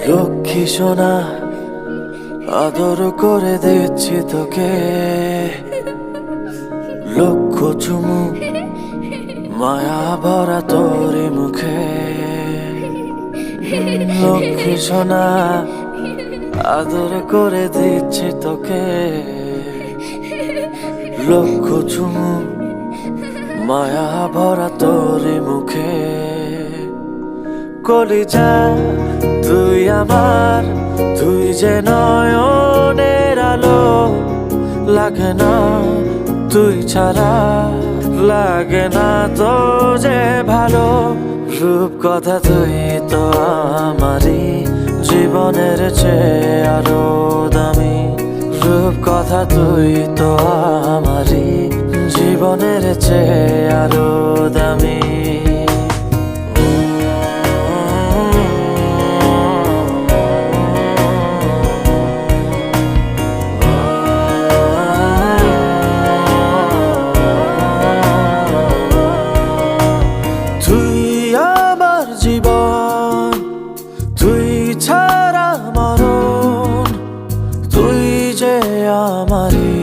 লক্ষ্মী সোনা আদর করে দিচ্ছি তোকে, লক্ষ চুমু মায়া ভরা তোর মুখে। লক্ষ্মী সোনা আদর করে দিচ্ছি তোকে, লক্ষ চুমু মায়া ভরা তোর মুখে। কলিজা তুই আমার, তুই যে নয়নের আলো, লাগে না তুই ছাড়া, লাগে না তো যে ভালো। রূপ কথা তুই তো আমারই জীবনের চেয়ে আরো দামি, রূপ কথা তুই তো আমারই জীবনের চেয়ে আরো দামি। জীবন তুই ছাড়া মরণ, তুই যে আমারি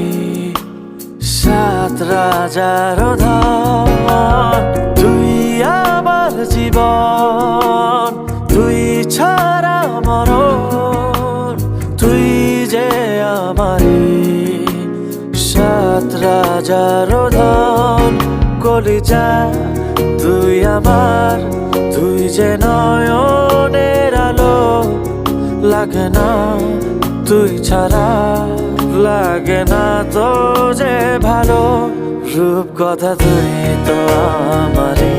সাত রাজার ধন। তুই আমার জীবন, তুই ছাড়া মরণ, তুই যে আমারি সাত রাজার ধন। কলিজা তুই আমার, তুই যে নয়নের আলো, লাগে না তুই ছাড়া, লাগে না তো যে ভালো। রূপ কথা তুই তো আমারই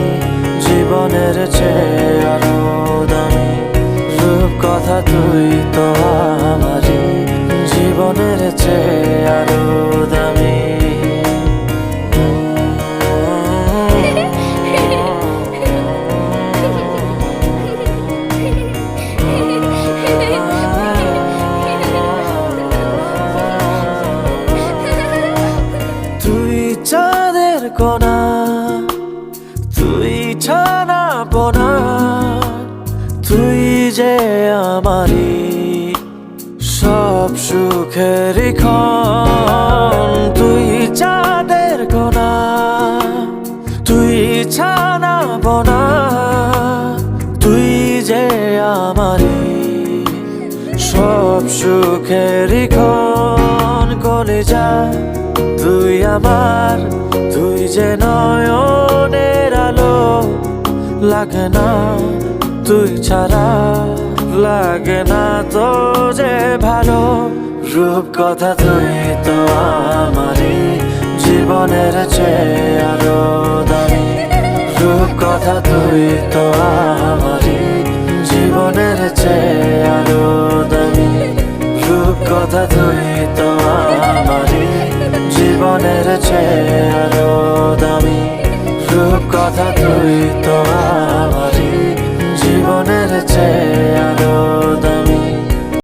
জীবনের চেয়ে আরো দামি, রূপ কথা তুই তো আমারই জীবনের চেয়ে আরো দামি। চাঁদের কোনা তুই ছানা পোনা, তুই যে আমারি সব সুখের ক্ষণ। তুই চাঁদের কোনা তুই ছানা পোনা, তুই যে আমারি সব সুখের ক্ষণ। কলিজা তুই আমার, তুই যে নয়নের আলো, লাগে না তুই ছাড়া, লাগে না তো যে ভালো। রূপ কথা তুই তো আমারই জীবনের চেয়ে আরো দামি, রূপ কথা তুই তো আমারই জীবনের চেয়ে আরো দামি, রূপ কথা তুই তো আমারই জীবনের চেয়ে আরো দামি, রূপ কথা তুই তো